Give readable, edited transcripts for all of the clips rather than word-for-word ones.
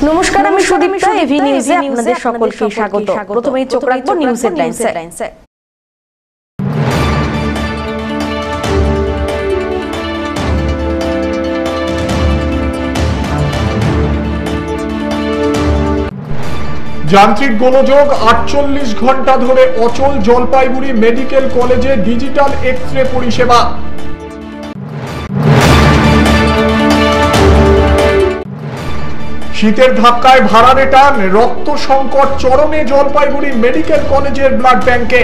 নমস্কার, আমি সুদীপ্তা। এভি নিউজে আপনাদের সকলকে স্বাগত। প্রথমেই চোখ রাখবো নিউজ হেডলাইনসে। যান্ত্রিক গোলযোগ, 48 ঘন্টা ধরে অচল জলপাইগুড়ি মেডিকেল কলেজে ডিজিটাল এক্স-রে পরিষেবা। শীতের ধাক্কায় ভাড়া রিটার্ন, রক্ত সংকট চরমে জলপাইগুড়ি মেডিকেল কলেজের ব্লাড ব্যাংকে।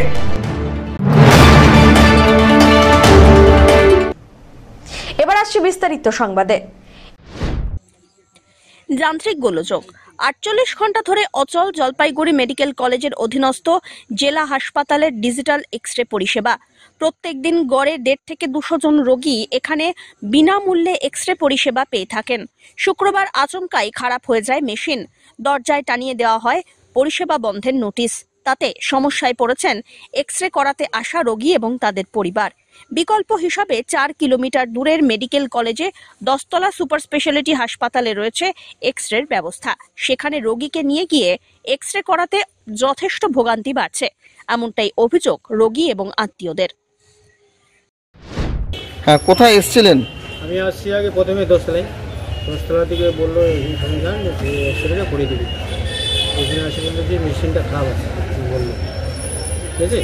এবার আসছে বিস্তারিত সংবাদে। যান্ত্রিক গোলযোগ, 48 ঘন্টা ধরে অচল জলপাইগুড়ি মেডিকেল কলেজের অধীনস্থ জেলা হাসপাতালের ডিজিটাল এক্স-রে পরিষেবা। প্রত্যেক দিন গড়ে 150 থেকে 200 জন রোগী এখানে বিনামূল্যে এক্স-রে পরিষেবা পেয়ে থাকেন। শুক্রবার আচমকাই খারাপ হয়ে যায় মেশিন, দরজায় টানিয়ে দেওয়া হয় পরিষেবা বন্ধের নোটিশ। তাতে সমস্যায় পড়েছেন এক্স-রে করাতে আসা রোগী এবং তাদের পরিবার। বিকল্প হিসাবে 4 কিলোমিটার দূরের মেডিকেল কলেজে 10তলা সুপার স্পেশালিটি হাসপাতালে রয়েছে এক্স-রের ব্যবস্থা। সেখানে রোগীকে নিয়ে গিয়ে এক্স-রে করাতে যথেষ্ট ভোগান্তি বাড়ছে, এমনটাই অভিযোগ রোগী এবং আত্মীয়দের। হ্যাঁ, কোথায় এসেছিলেন? আমি আসছি আগে প্রথমে 10তলা থেকে বললো এখানে যান, এক্স-রেটা করে দিবি। এখানে আসে বললো যে মেশিনটা খারাপ আছে, বললো ঠিক আছে।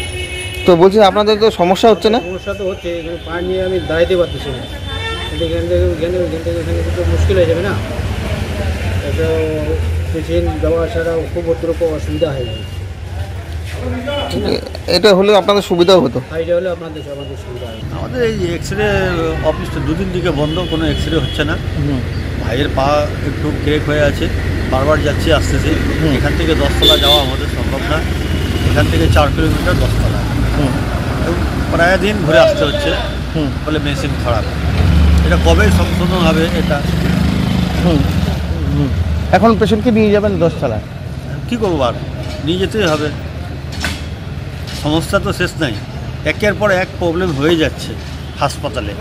তো বলছি আপনাদের তো সমস্যা হচ্ছে না? সমস্যা তো হচ্ছে, এখানে পা নিয়ে আমি দাঁড়াইতে পারতেছি না। এখান থেকে এখানে তো মুশকিল হয়ে যাবে না। একটা মেশিন দেওয়া ছাড়া খুব অসুবিধা হয়ে যাবে। এটা হলে আপনাদের সুবিধাও হতো। এটা হলে আমাদের সুবিধা হয়। আমাদের এই এক্স-রে অফিসটা দুদিন থেকে বন্ধ, কোনো এক্স-রে হচ্ছে না। ভাইয়ের পা একটু ক্রেক হয়ে আছে, বারবার যাচ্ছি আসতেছে। এখান থেকে 10তলা যাওয়া আমাদের সম্ভব না। এখান থেকে 4 কিলোমিটার 10তলা, প্রায় দিন ঘুরে আসতে হচ্ছে। ফলে মেশিন খারাপ। এটা কবে সংশোধন হবে এটা? এখন পেশেন্টকে নিয়ে যাবেন 10তলায়, কী করবো, আর নিয়ে যেতেই হবে। সমস্যা তো শেষ নাই, একের পর এক প্রবলেম হয়ে যাচ্ছে হাসপাতালে।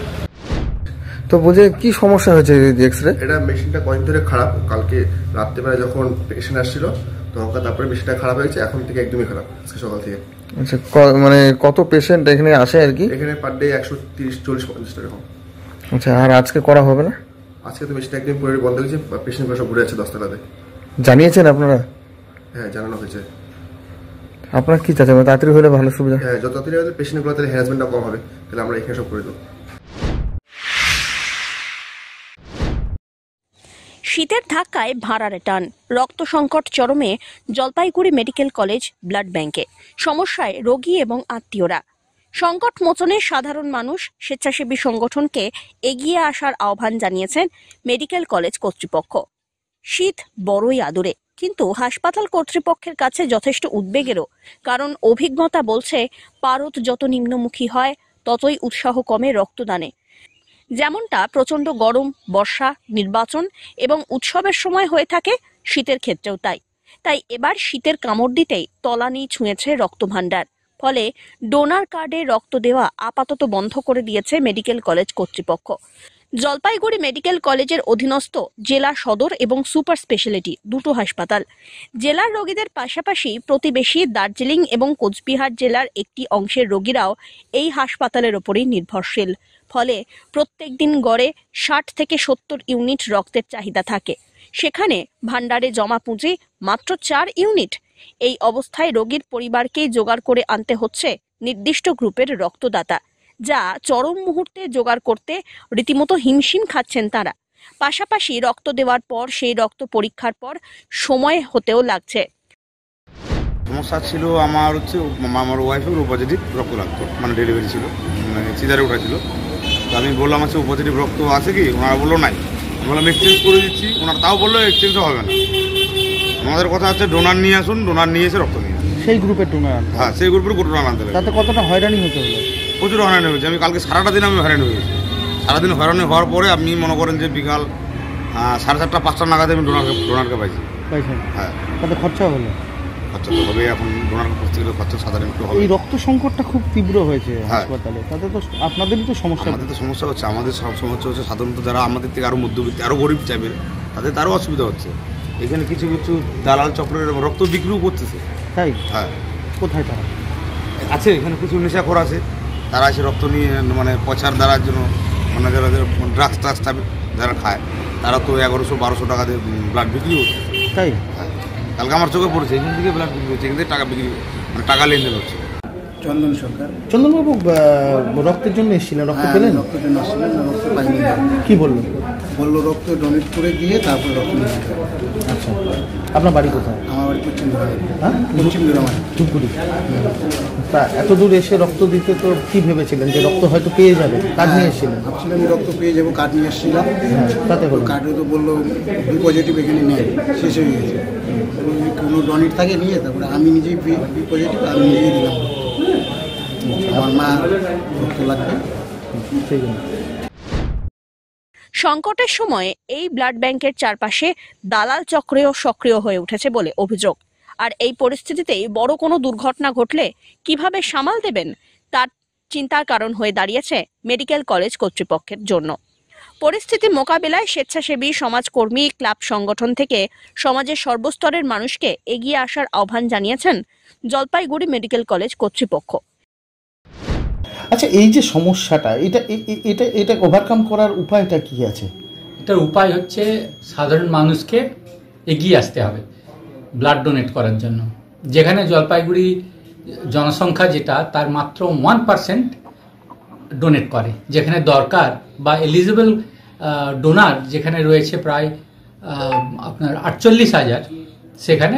তো বুঝে কি সমস্যা হয়েছে এক্স-রে? এটা মেশিনটা কয়েকদিন ধরে খারাপ। কালকে রাত্রেবেলা যখন পেশেন্ট আসছিল তখন তারপরে মেশিনটা খারাপ হয়েছে, এখন থেকে একদমই খারাপ আজকে সকাল থেকে। আচ্ছা, মানে কত পেশেন্ট এখানে আসে আর কি? এখানে পার ডে 130, 40, 50 এরকম। আচ্ছা, আর আজকে করা হবে না? আজকে তো মেশিনটা একদিন পুরো বন্ধ হয়েছে, পেশেন্টগুলো সব ঘুরে আছে 10তলাতে। জানিয়েছেন আপনারা? হ্যাঁ, জানানো হয়েছে। আপনার কি চাচ্ছেন, তাড়াতাড়ি হলে ভালো সুবিধা? হ্যাঁ, যত তাড়াতাড়ি হলে পেশেন্টগুলো তাহলে হ্যারাসমেন্টটা কম হবে, তাহলে আমরা এখানে সব করে দেবো। শীতের ধাক্কায় ভাড়া রিটার্ন, রক্ত সংকট চরমে জলপাইগুড়ি মেডিকেল কলেজ ব্লাড ব্যাংকে। সমস্যায় রোগী এবং আত্মীয়রা। সংকট মোচনে সাধারণ মানুষ স্বেচ্ছাসেবী সংগঠনকে এগিয়ে আসার আহ্বান জানিয়েছেন মেডিকেল কলেজ কর্তৃপক্ষ। শীত বড়ই আদুরে, কিন্তু হাসপাতাল কর্তৃপক্ষের কাছে যথেষ্ট উদ্বেগেরও, কারণ অভিজ্ঞতা বলছে পারদ যত নিম্নমুখী হয় ততই উৎসাহ কমে রক্তদানে। যেমনটা প্রচণ্ড গরম, বর্ষা, নির্বাচন এবং উৎসবের সময় হয়ে থাকে, শীতের ক্ষেত্রেও তাই এবার শীতের কামড় দিতেই তলানি ছুঁয়েছে রক্তভাণ্ডার। ফলে ডোনার কার্ডে রক্ত দেওয়া আপাতত বন্ধ করে দিয়েছে মেডিকেল কলেজ কর্তৃপক্ষ। জলপাইগুড়ি মেডিকেল কলেজের অধীনস্থ জেলা সদর এবং সুপার স্পেশালিটি দুটো হাসপাতাল। জেলার রোগীদের পাশাপাশি প্রতিবেশী দার্জিলিং এবং কোচবিহার জেলার একটি অংশের রোগীরাও এই হাসপাতালের ওপরেই নির্ভরশীল। ফলে প্রত্যেক দিন গড়ে 60 থেকে 70 ইউনিট রক্তের চাহিদা থাকে। সেখানে ভাণ্ডারে জমা পুঁজি মাত্র 4 ইউনিট। এই অবস্থায় রোগীর পরিবারকেই জোগাড় করে আনতে হচ্ছে নির্দিষ্ট গ্রুপের রক্তদাতা, যা চরম মুহূর্তে জোগাড় করতে রীতিমতো হিমশিম খাচ্ছেন তারা। পাশাপাশি রক্ত দেওয়ার পর সেই রক্ত পরীক্ষার পর সময় হতেও লাগছে। সমস্যা ছিল আমার আমার ওয়াইফের পজিটিভ রক্ত লাগতো, মানে ডেলিভারি ছিল, মানে সিজারে উঠেছিল। তো আমি বললাম আছে পজিটিভ রক্ত আছে কি? ওনারা বললো নাই। বললাম এক্সচেঞ্জ করে দিচ্ছি, ওনারা তাও বললো এক্সচেঞ্জও হবে না। আমাদের কথা হচ্ছে ডোনার নিয়ে আসুন, ডোনার নিয়ে এসে রক্ত নিয়ে আসুন। সেই গ্রুপের ডোনার? হ্যাঁ, সেই গ্রুপের ডোনার আনতে হবে। তাতে কতটা হয়রানি হতে হলো? প্রচুর হয়রানি হয়েছে। আমি কালকে সারাটা দিন আমি হয়রানি হয়েছি। সারাদিন হয়রানি হওয়ার পরে আপনি মনে করেন যে বিকাল 4:30, 5টা নাগাদ আমি ডোনারকে পাইছি। হ্যাঁ, তাতে খরচা হলো? খরচা তো হবে, এখন ডোনার করতে গেলে খরচা সাধারণ একটু হবে। এই রক্ত সংকটটা খুব তীব্র হয়েছে হাসপাতালে, তাতে তো আপনাদেরই তো সমস্যা। আমাদের তো সমস্যা হচ্ছে, আমাদের সব সমস্যা হচ্ছে সাধারণত যারা আমাদের থেকে আরও মধ্যবিত্ত, আরও গরিব চাইবে, তাদের তারও অসুবিধা হচ্ছে। এখানে কিছু কিছু দালাল চক্রের রক্ত বিক্রিও করতেছে। তাই? হ্যাঁ। কোথায় তারা আছে? এখানে কিছু নেশাখোর আছে, তারা এসে রক্ত নিয়ে মানে পচার দ্বারার জন্য, মানে যারা ড্রাগস যারা খায় তারা তো 1100-1200 টাকা দিয়ে ব্লাড বিক্রি হচ্ছে। তাই? হ্যাঁ, কালকে আমার চোখে পড়েছে, এখান থেকে ব্লাড বিক্রি হচ্ছে, এখান থেকে টাকা বিক্রি, মানে টাকা লেনদেন হচ্ছে। চন্দন সরকার। চন্দনবাবু রক্তের জন্য এসেছিলেন, রক্ত পেলেন? রক্তের জন্য আসছিলেন, রক্ত পাইনি। কি বললেন? বললো রক্ত ডোনেট করে দিয়ে তারপর রক্ত নিতে হবে। আচ্ছা, আপনার বাড়ি কোথায়? আমার বাড়ি পশ্চিম গ্রামে। হ্যাঁ, পশ্চিম গ্রামে, ধূপগুড়ি। তা এত দূর এসে রক্ত দিতে তো কি ভেবেছিলেন যে রক্ত হয়তো পেয়ে যাবে? কার্ড নিয়ে এসেছিলেন? ভাবছিলাম আমি রক্ত পেয়ে যাবো, কার্ড নিয়ে এসেছিলাম। তাতে হলো? কার্ডে তো বললো বি পজিটিভ এখানে নেই, শেষ হয়ে গেছে। কোনো ডোনেট থাকে নিয়ে, তারপরে আমি নিজেই বি পজিটিভ, আমি নিজেই দিলাম। আমার মা রক্ত লাগবে। সেই জন্য সংকটের সময়ে এই ব্লাড ব্যাংকের চারপাশে দালাল চক্রেও সক্রিয় হয়ে উঠেছে বলে অভিযোগ। আর এই পরিস্থিতিতেই বড় কোনো দুর্ঘটনা ঘটলে কিভাবে সামাল দেবেন তার চিন্তার কারণ হয়ে দাঁড়িয়েছে মেডিকেল কলেজ কর্তৃপক্ষের জন্য। পরিস্থিতি মোকাবিলায় স্বেচ্ছাসেবী, সমাজকর্মী, ক্লাব সংগঠন থেকে সমাজের সর্বস্তরের মানুষকে এগিয়ে আসার আহ্বান জানিয়েছেন জলপাইগুড়ি মেডিকেল কলেজ কর্তৃপক্ষ। আচ্ছা, এই যে সমস্যাটা, এটা ওভারকাম করার উপায়টা কি আছে? এটার উপায় হচ্ছে সাধারণ মানুষকে এগিয়ে আসতে হবে ব্লাড ডোনেট করার জন্য। যেখানে জলপাইগুড়ি জনসংখ্যা যেটা, তার মাত্র 1% ডোনেট করে, যেখানে দরকার বা এলিজিবল ডোনার যেখানে রয়েছে প্রায় আপনার 48,000, সেখানে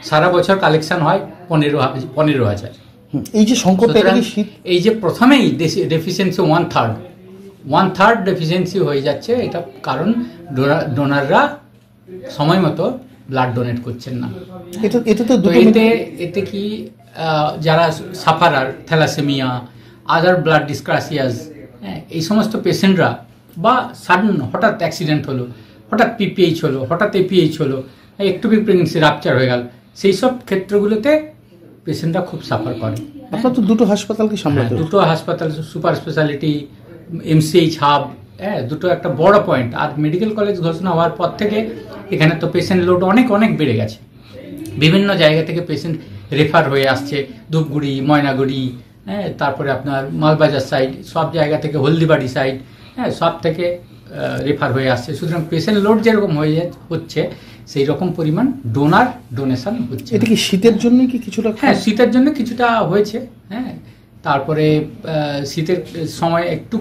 সারা বছর কালেকশন হয় 15,000। এই যে সংকটটা, এই যে প্রথমেই ডেফিসিয়েন্সি 1/3 ডেফিসিয়েন্সি হয়ে যাচ্ছে, এটা কারণ ডোনাররা সময় মতো ব্লাড ডোনেট করছেন না। এতে কি যারা সাফারার, থ্যালাসেমিয়া, আদার ব্লাড ডিসক্রাসিয়াস, এই সমস্ত পেশেন্টরা, বা সাডেন হঠাৎ অ্যাক্সিডেন্ট হলো, হঠাৎ পিপিএইচ হলো, হঠাৎ এপিএইচ হলো, একটুবি প্রেগনেন্সি রাপচার হয়ে গেল, সেই সব ক্ষেত্রগুলোতে পেশেন্টরা খুব সাফার করে। আপনার তো দুটো হাসপাতালকে সামলাতে, দুটো হাসপাতাল, সুপার স্পেশালিটি, এমসিএইচ হাব, দুটো একটা বড় পয়েন্ট। আর মেডিকেল কলেজ ঘোষণা হওয়ার পর থেকে এখানে তো পেশেন্ট লোড অনেক অনেক বেড়ে গেছে। বিভিন্ন জায়গা থেকে পেশেন্ট রেফার হয়ে আসছে, ধূপগুড়ি, ময়নাগুড়ি, তারপরে আপনার মালবাজার সাইড, সব জায়গা থেকে, হলদিবাড়ি সাইড, সব থেকে রেফার হয়ে আসছে। সুতরাং পেশেন্ট লোড যেরকম হচ্ছে, সেই রকম পরিমাণ ডোনেশন হচ্ছে। এটা কি শীতের জন্য কি কিছুটা? হ্যাঁ, শীতের জন্য কিছুটা হয়েছে। হ্যাঁ, তারপরে শীতের সময় একটু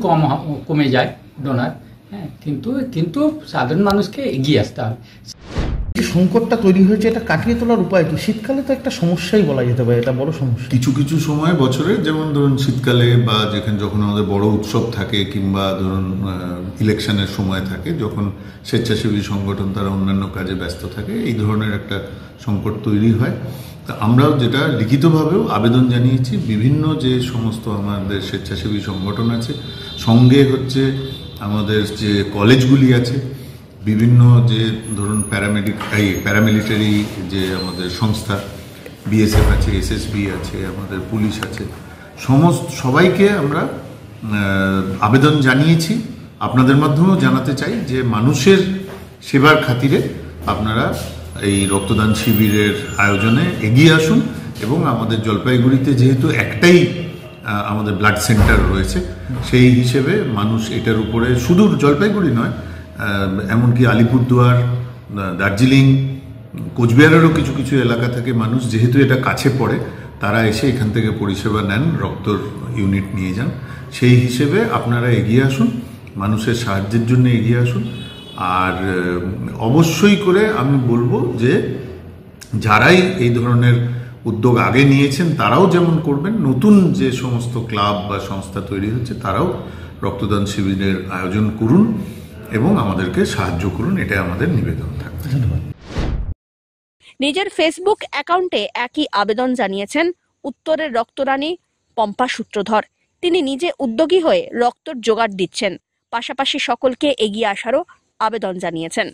কমে যায় ডোনার। হ্যাঁ, কিন্তু সাধারণ মানুষকে এগিয়ে আসতে হবে। সংকটটা তৈরি হয়েছে, এটা কাটিয়ে তোলার উপায় কি? শীতকালে তো একটা সমস্যাই বলা যেতে পারে, এটা বড় সমস্যা। কিছু কিছু সময় বছরে, যেমন ধরুন শীতকালে, বা যেখানে যখন আমাদের বড় উৎসব থাকে, কিংবা ধরুন ইলেকশনের সময় থাকে, যখন স্বেচ্ছাসেবী সংগঠন তারা অন্যান্য কাজে ব্যস্ত থাকে, এই ধরনের একটা সংকট তৈরি হয়। তা আমরাও যেটা লিখিতভাবেও আবেদন জানিয়েছি, বিভিন্ন যে সমস্ত আমাদের স্বেচ্ছাসেবী সংগঠন আছে, সঙ্গে হচ্ছে আমাদের যে কলেজগুলি আছে, বিভিন্ন যে ধরুন প্যারামিলিটারি যে আমাদের সংস্থা, বিএসএফ আছে, এসএসবি আছে, আমাদের পুলিশ আছে, সবাইকে আমরা আবেদন জানিয়েছি। আপনাদের মাধ্যমেও জানাতে চাই যে মানুষের সেবার খাতিরে আপনারা এই রক্তদান শিবিরের আয়োজনে এগিয়ে আসুন, এবং আমাদের জলপাইগুড়িতে যেহেতু একটাই আমাদের ব্লাড সেন্টার রয়েছে, সেই হিসেবে মানুষ এটার উপরে, শুধু জলপাইগুড়ি নয়, এমনকি আলিপুরদুয়ার, দার্জিলিং, কোচবিহারেরও কিছু কিছু এলাকা থেকে মানুষ, যেহেতু এটা কাছে পড়ে, তারা এসে এখান থেকে পরিষেবা নেন, রক্তর ইউনিট নিয়ে যান। সেই হিসেবে আপনারা এগিয়ে আসুন, মানুষের সাহায্যের জন্য এগিয়ে আসুন। আর অবশ্যই করে আমি বলবো যে যারাই এই ধরনের উদ্যোগ আগে নিয়েছেন তারাও যেমন করবেন, নতুন যে সমস্ত ক্লাব বা সংস্থা তৈরি হচ্ছে তারাও রক্তদান শিবিরের আয়োজন করুন এবং আমাদেরকে সাহায্য করুন, এটাই আমাদের নিবেদন থাকবে। নিজের ফেসবুক অ্যাকাউন্টে একই আবেদন জানিয়েছেন উত্তরের রক্তরানী পম্পা সূত্রধর। তিনি নিজে উদ্যোগী হয়ে রক্তর জোগাড় দিচ্ছেন, পাশাপাশি সকলকে এগিয়ে আসারও আবেদন জানিয়েছেন।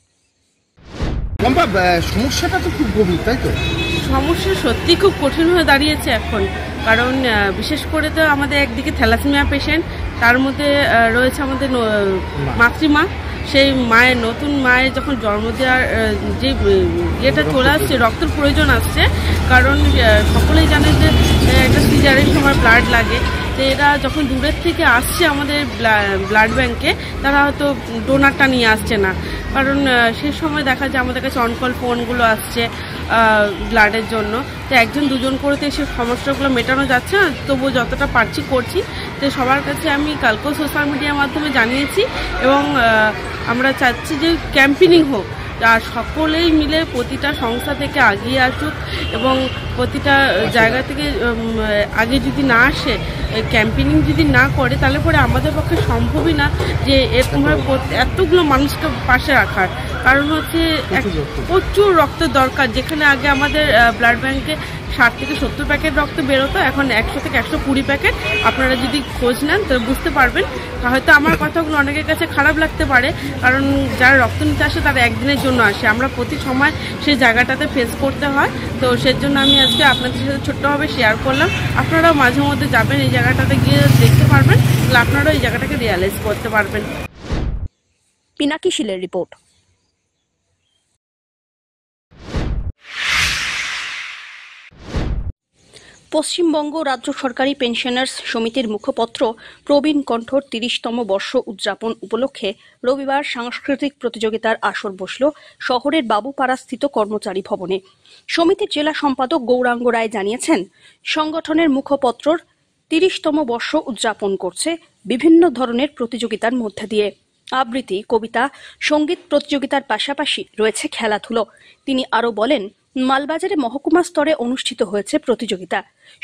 সমস্যাটা তো খুব গভীর, তাই তো? সমস্যা সত্যি খুব কঠিন হয়ে দাঁড়িয়েছে এখন, কারণ বিশেষ করে তো আমাদের একদিকে থ্যালাসেমিয়া পেশেন্ট, তার মধ্যে রয়েছে আমাদের মাতৃমা, সেই মায়ের নতুন মায়ের যখন জন্ম দেওয়ার যে ইয়েটা চলে আসছে, রক্তের প্রয়োজন আসছে, কারণ সকলেই জানে যে একটা সিজারের সময় ব্লাড লাগে। তো এরা যখন দূরের থেকে আসছে আমাদের ব্লাড ব্যাংকে, তারা হয়তো ডোনারটা নিয়ে আসছে না, কারণ সেই সময় দেখা যায় আমাদের কাছে অনকল ফোনগুলো আসছে ব্লাডের জন্য। তো একজন দুজন করে তো সেই সমস্যাগুলো মেটানো যাচ্ছে না, তবুও যতটা পারছি করছি। তো সবার কাছে আমি কালকেও সোশ্যাল মিডিয়ার মাধ্যমে জানিয়েছি, এবং আমরা চাচ্ছি যে ক্যাম্পেইনিং হোক, আর সকলেই মিলে প্রতিটা সংস্থা থেকে আগিয়ে আসুক, এবং প্রতিটা জায়গা থেকে আগে যদি না আসে, ক্যাম্পেইনিং যদি না করে, তাহলে পরে আমাদের পক্ষে সম্ভবই না যে এরকমভাবে এতগুলো মানুষকে পাশে রাখার। কারণ হচ্ছে প্রচুর রক্তের দরকার, যেখানে আগে আমাদের ব্লাড ব্যাংকে 60 থেকে 70 প্যাকেট রক্ত বেরোতো, এখন 100 থেকে 120 প্যাকেট। আপনারা যদি খোঁজ নেন তাহলে বুঝতে পারবেন। হয়তো আমার কথাগুলো অনেকের কাছে খারাপ লাগতে পারে, কারণ যারা রক্ত নিতে আসে তারা একদিনের জন্য আসে, আমরা প্রতি সময় সেই জায়গাটাতে ফেস করতে হয়। তো সেজন্য আমি আজকে আপনাদের সাথে ছোট্টভাবে শেয়ার করলাম। আপনারাও মাঝে মধ্যে যাবেন এই জায়গাটাতে, গিয়ে দেখতে পারবেন, তাহলে আপনারাও এই জায়গাটাকে রিয়ালাইজ করতে পারবেন। পিনাকি শীলের রিপোর্ট। পশ্চিমবঙ্গ রাজ্য সরকারি পেনশনার্স সমিতির মুখপত্র প্রবীণ কণ্ঠর 30তম বর্ষ উদযাপন উপলক্ষে রবিবার সাংস্কৃতিক প্রতিযোগিতার আসর বসল শহরের বাবুপাড়াস্থিত কর্মচারী ভবনে। সমিতির জেলা সম্পাদক গৌরাঙ্গ রায় জানিয়েছেন, সংগঠনের মুখপত্রর 30তম বর্ষ উদযাপন করছে বিভিন্ন ধরনের প্রতিযোগিতার মধ্যে দিয়ে। আবৃত্তি, কবিতা, সঙ্গীত প্রতিযোগিতার পাশাপাশি রয়েছে খেলাধুলো। তিনি আরও বলেন, মালবাজারে মহকুমা স্তরে অনুষ্ঠিত হয়েছে প্রতিযোগিতা,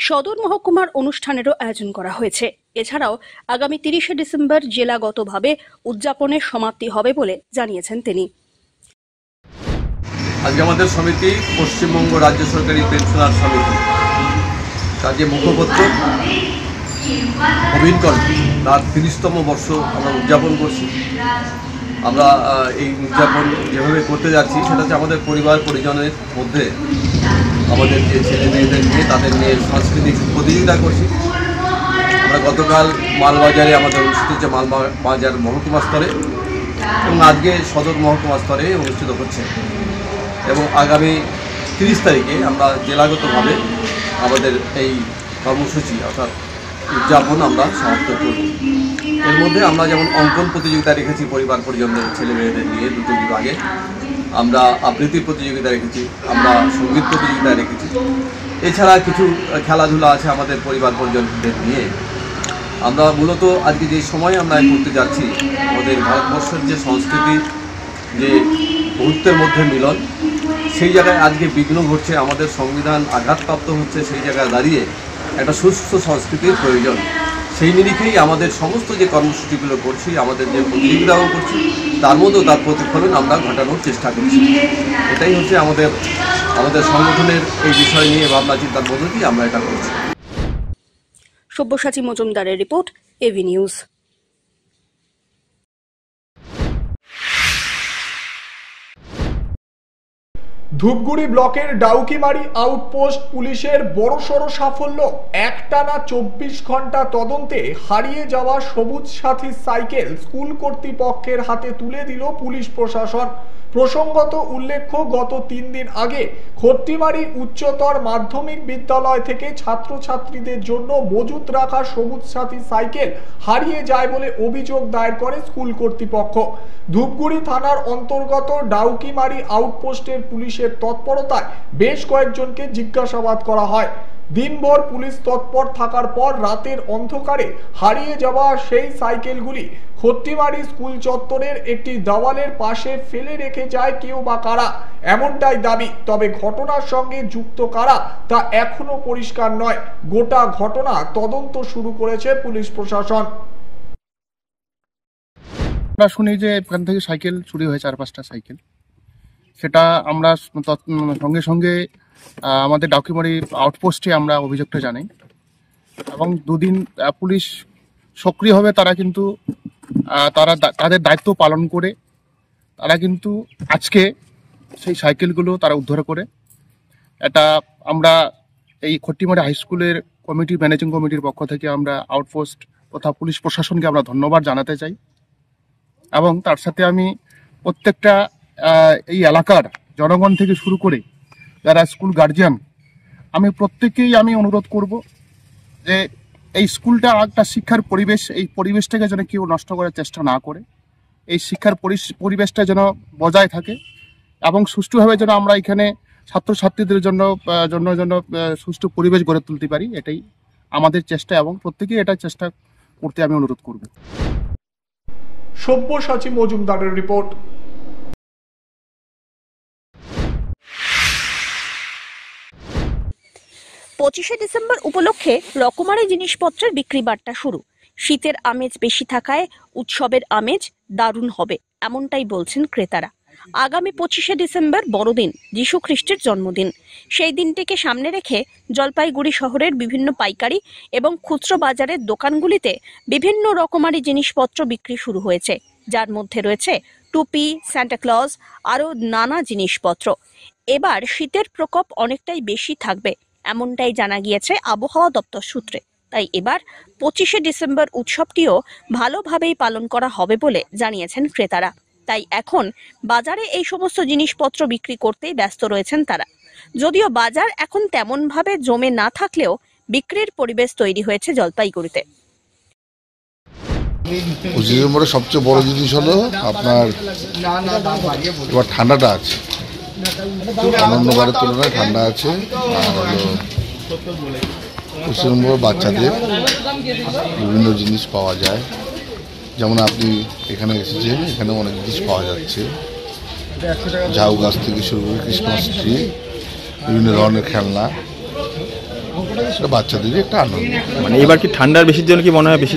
সদর মহকুমার অনুষ্ঠানেরও আয়োজন করা হয়েছে। এছাড়াও আগামী 30শে ডিসেম্বর জেলাগতভাবে উদযাপনের সমাপ্তি হবে বলে জানিয়েছেন তিনি। আজকে আমাদের সমিতি পশ্চিমবঙ্গ রাজ্য সরকারি পেনশনার সমিতি, তার যে মুখপত্র প্রবীণ কণ্ঠ, তার 30তম বর্ষ আমরা উদযাপন করছি। আমরা এই উদযাপন যেভাবে করতে যাচ্ছি সেটা হচ্ছে আমাদের পরিবার পরিজনের মধ্যে আমাদের যে ছেলে মেয়েদের নিয়ে তাদের নিয়ে সাংস্কৃতিক প্রতিযোগিতা করছি। আমরা গতকাল মালবাজারে আমাদের অনুষ্ঠিত হচ্ছে মালবাজার মহকুমা স্তরে, এবং আজকে সদর মহকুমা স্তরে অনুষ্ঠিত হচ্ছে, এবং আগামী 30 তারিখে আমরা জেলাগতভাবে আমাদের এই কর্মসূচি অর্থাৎ উদযাপন আমরা সমাপ্ত করব। এর মধ্যে আমরা যেমন অঙ্কন প্রতিযোগিতা রেখেছি পরিবার পরিজনদের ছেলে মেয়েদের নিয়ে দুটো বিভাগে, আমরা আবৃত্তি প্রতিযোগিতা রেখেছি, আমরা সঙ্গীত প্রতিযোগিতা রেখেছি। এছাড়া কিছু খেলাধুলা আছে আমাদের পরিবার পরিজনদের নিয়ে। আমরা মূলত আজকে যে সময় আমরা করতে যাচ্ছি, আমাদের ভারতবর্ষের যে সংস্কৃতি, যে মুহূর্তের মধ্যে মিলন, সেই জায়গায় আজকে বিঘ্ন ঘটছে, আমাদের সংবিধান আঘাতপ্রাপ্ত হচ্ছে। সেই জায়গায় দাঁড়িয়ে একটা সুস্থ সংস্কৃতির প্রয়োজন। সেই নিরিখেই আমাদের সমস্ত যে কর্মসূচিগুলো করছি, আমাদের যে প্রতিযোগিতাও করছি, তার মধ্যেও তার প্রতিফলন আমরা ঘটানোর চেষ্টা করছি। এটাই হচ্ছে আমাদের সংগঠনের এই বিষয় নিয়ে ভাবনা চিন্তার মধ্য দিয়ে আমরা এটা করছি। সব্যসাচী মজুমদারের রিপোর্ট, এভি নিউজ। ধূপগুড়ি ব্লকের ডাউকিমারি আউটপোস্ট পুলিশের বড়সড় সাফল্য। একটানা 24 ঘন্টা তদন্তে হারিয়ে যাওয়া সবুজ সাথী সাইকেল স্কুল কর্তৃপক্ষের হাতে তুলে দিল পুলিশ প্রশাসন। প্রসঙ্গত উল্লেখ্য, গত 3 দিন আগে খট্টিমারি উচ্চতর মাধ্যমিক বিদ্যালয় থেকে ছাত্রছাত্রীদের জন্য মজুত রাখা সবুজ সাথী সাইকেল হারিয়ে যায় বলে অভিযোগ দায়ের করে স্কুল কর্তৃপক্ষ। ধূপগুড়ি থানার অন্তর্গত ডাউকিমারি আউটপোস্টের পুলিশের তৎপরতায় বেশ কয়েকজনকে জিজ্ঞাসাবাদ করা হয়। দিনভর পুলিশ তৎপর থাকার পর রাতের অন্ধকারে হারিয়ে যাওয়া সেই সাইকেলগুলি খট্টিমারি স্কুল চত্বরের একটি দেওয়ালের পাশে ফেলে রেখে যায় কেউ বা কারা, এমনটাই দাবি। তবে ঘটনার সঙ্গে যুক্ত কারা তা এখনো পরিষ্কার নয়। গোটা ঘটনা তদন্ত শুরু করেছে পুলিশ প্রশাসন। আমরা শুনি যে এখান থেকে সাইকেল চুরি হয়েছে, 4-5টা সাইকেল। সেটা আমরা সঙ্গে সঙ্গে আমাদের ডাউকিমারি আউটপোস্টে আমরা অভিযোগটা জানাই, এবং 2 দিন পুলিশ সক্রিয়ভাবে তারা কিন্তু তাদের দায়িত্ব পালন করে তারা কিন্তু আজকে সেই সাইকেলগুলো তারা উদ্ধার করে। এটা আমরা এই খট্টিমারি হাই স্কুলের কমিটি, ম্যানেজিং কমিটির পক্ষ থেকে আমরা আউটপোস্ট তথা পুলিশ প্রশাসনকে আমরা ধন্যবাদ জানাতে চাই। এবং তার সাথে আমি প্রত্যেকটা এই এলাকার জনগণ থেকে শুরু করে যারা স্কুল গার্জিয়ান, আমি প্রত্যেকেই আমি অনুরোধ করব যে এই স্কুলটা একটা শিক্ষার পরিবেশ, এই পরিবেশটাকে যেন কেউ নষ্ট করার চেষ্টা না করে, এই শিক্ষার পরিবেশটা যেন বজায় থাকে এবং সুষ্ঠুভাবে যেন আমরা এখানে ছাত্রছাত্রীদের জন্য সুষ্ঠু পরিবেশ গড়ে তুলতে পারি, এটাই আমাদের চেষ্টা এবং প্রত্যেকেই এটা চেষ্টা করতে আমি অনুরোধ করব। সব্যসাচী মজুমদারের রিপোর্ট। পঁচিশে ডিসেম্বর উপলক্ষে রকমারি জিনিসপত্রের বিক্রি বাট্টা শুরু। শীতের আমেজ বেশি থাকায় উৎসবের আমেজ দারুণ হবে, এমনটাই বলছেন ক্রেতারা। আগামী 25শে ডিসেম্বর বড়দিন, যীশু খ্রিস্টের জন্মদিন। সেই দিনটিকে সামনে রেখে জলপাইগুড়ি শহরের বিভিন্ন পাইকারি এবং খুচরো বাজারের দোকানগুলিতে বিভিন্ন রকমারি জিনিসপত্র বিক্রি শুরু হয়েছে, যার মধ্যে রয়েছে টুপি, সান্টাক্লজ, আরও নানা জিনিসপত্র। এবার শীতের প্রকোপ অনেকটাই বেশি থাকবে, এমনটাই জানা গিয়েছে আবহাওয়া দপ্তর সূত্রে। তাই এবার 25শে ডিসেম্বর উৎসবটিও ভালোভাবেই পালন করা হবে বলে জানিয়েছেন ক্রেতারা। তাই এখন বাজারে এই সমস্ত জিনিসপত্র বিক্রি করতেই ব্যস্ত রয়েছেন তারা। যদিও বাজার এখন তেমন ভাবে জমে না থাকলেও বিক্রির পরিবেশ তৈরি হয়েছে জলপাইগুড়িতে। 25 ডিসেম্বরে সবচেয়ে বড় জিনিস হলো আপনার এবার ঠান্ডাটা আছে, অন্যবারের তুলনায় ঠান্ডা আছে। আর হলো 25 ডিসেম্বর বাচ্চাদের বিভিন্ন জিনিস পাওয়া যায়, যেমন আপনি এখানে এসেছেন, এখানে অনেক জিনিস পাওয়া যাচ্ছে, ঝাউ গাছ থেকে শুরু করে ক্রিসমাস ট্রি, বিভিন্ন ধরনের খেলনা, সেটা বাচ্চাদেরই একটা আনন্দ। মানে এবার কি ঠান্ডার বেশির জন্য কি মনে হয় বেশি?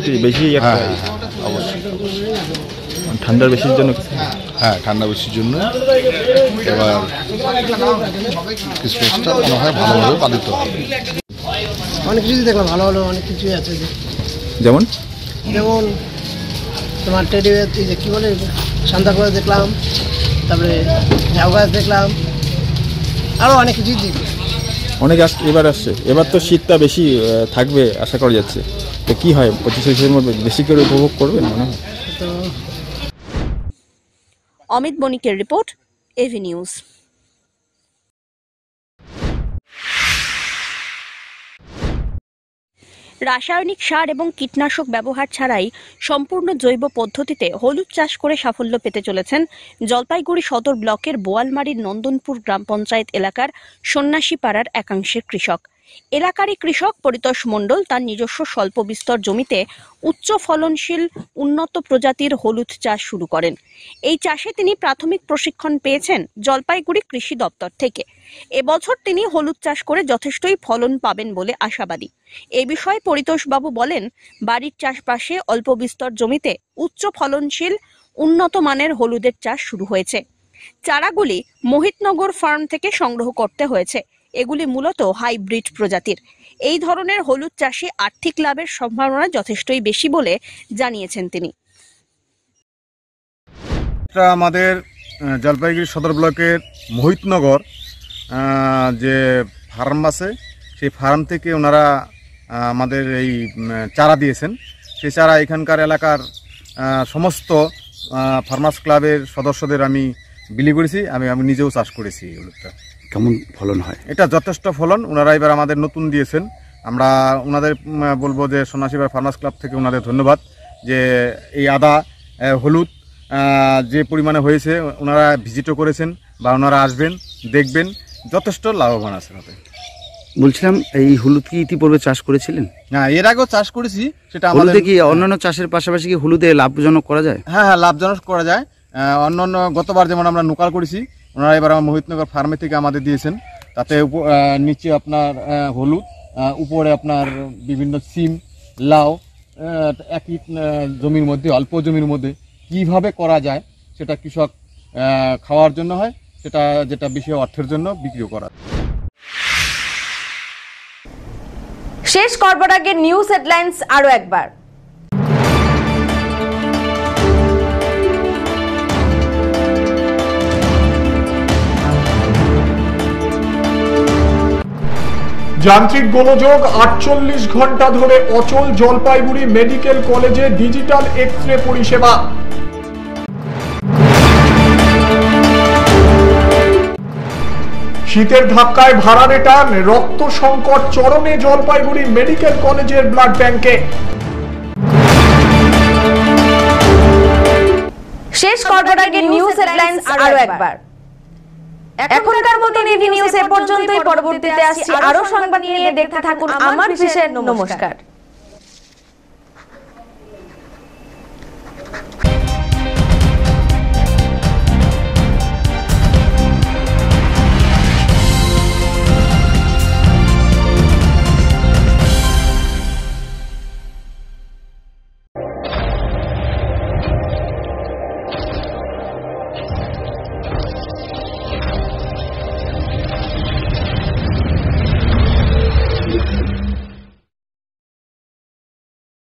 হ্যাঁ, অবশ্যই ঠান্ডার বেশির জন্য। হ্যাঁ, ঠান্ডা বেশির জন্য এবার ক্রিসমাসটা মনে হয় ভালোভাবে পালিত হবে। অনেক কিছু দেখলাম, ভালো ভালো অনেক কিছুই আছে। যেমন তোমার টেডি যে কি বলে সান্তাক্লজ দেখলাম, তারপরে ঝাউ গাছ দেখলাম, আরও অনেক কিছুই দেখলাম। অনেক এবার আসছে, এবার তো শীতটা বেশি থাকবে আশা করা যাচ্ছে। তো কি হয় 25শে ডিসেম্বর বেশি করে উপভোগ করবেন মনে হয়? অমিত বণিকের রিপোর্ট, এভি নিউজ। রাসায়নিক সার এবং কীটনাশক ব্যবহার ছাড়াই সম্পূর্ণ জৈব পদ্ধতিতে হলুদ চাষ করে সাফল্য পেতে চলেছেন জলপাইগুড়ি সদর ব্লকের বোয়ালমারীর নন্দনপুর গ্রাম পঞ্চায়েত এলাকার সন্ন্যাসী পাড়ার একাংশের কৃষক। এলাকারই কৃষক পরিতোষ মণ্ডল তার নিজস্ব স্বল্প বিস্তর জমিতে উচ্চ ফলনশীল উন্নত প্রজাতির হলুদ চাষ শুরু করেন। এই চাষে তিনি প্রাথমিক প্রশিক্ষণ পেয়েছেন জলপাইগুড়ি কৃষি দপ্তর থেকে। এবছর তিনি হলুদ চাষ করে যথেষ্টই ফলন পাবেন বলে আশাবাদী। এ বিষয়ে পরিতোষ বাবু বলেন, বাড়ির চাষবাসে অল্প বিস্তর জমিতে উচ্চ ফলনশীল উন্নত মানের হলুদের চাষ শুরু হয়েছে। চারাগুলি মোহিতনগর ফার্ম থেকে সংগ্রহ করতে হয়েছে। এগুলি মূলত হাইব্রিড প্রজাতির। এই ধরনের হলুদ চাষে আর্থিক লাভের সম্ভাবনা যথেষ্টই বেশি বলে জানিয়েছেন তিনি। আমাদের জলপাইগুড়ি সদর ব্লকের মোহিতনগর যে ফার্ম আছে, সেই ফার্ম থেকে ওনারা আমাদের এই চারা দিয়েছেন। সেই চারা এখানকার এলাকার সমস্ত ফার্মার্স ক্লাবের সদস্যদের আমি বিলি করেছি, আমি নিজেও চাষ করেছি। এই হলুদটা কেমন ফলন হয়? এটা যথেষ্ট ফলন। ওনারা এবার আমাদের নতুন দিয়েছেন। আমরা ওনাদের বলবো যে সন্ন্যাসীবার ফার্মার্স ক্লাব থেকে ওনাদের ধন্যবাদ যে এই আদা হলুদ যে পরিমাণে হয়েছে ওনারা ভিজিটও করেছেন বা ওনারা আসবেন, দেখবেন, যথেষ্ট লাভবান আছে। বলছিলাম, এই হলুদ কি ইতিপূর্বে চাষ করেছিলেন? হ্যাঁ, এর আগেও চাষ করেছি। সেটা হলুদে কি অন্যান্য চাষের পাশাপাশি কি হলুদে লাভজনক করা যায়? হ্যাঁ, লাভজনক করা যায়। অন্যান্য গতবার যেমন আমরা নোকাল করেছি, ওনারা এবার আমার মোহিতনগর ফার্মে থেকে আমাদের দিয়েছেন। তাতে নিচে আপনার হলুদ, উপরে আপনার বিভিন্ন সিম, লাউ, একই জমির মধ্যে, অল্প জমির মধ্যে কিভাবে করা যায় সেটা কৃষক খাওয়ার জন্য হয়, সেটা যেটা বেশি অর্থের জন্য বিক্রিও করা। শেষ করবার আগে নিউজ হেডলাইন্স আরো একবার। যান্ত্রিক গোলযোগ, 48 ঘন্টা ধরে অচল জলপাইগুড়ি মেডিকেল কলেজে ডিজিটাল এক্স-রে পরিষেবা। শীতের ধাক্কায় ভাড়ারে টান, রক্ত সংকট চরমে জলপাইগুড়ি মেডিকেল কলেজের ব্লাড ব্যাংকে। শেষ করবার আগে নিউজ হেডলাইন্স আরো একবার। এখনকার মতন এভি নিউজ এ পর্যন্তই। পরবর্তীতে আসছি আরো সংবাদ নিয়ে। দেখতে থাকুন আমার বিশেষ। নমস্কার।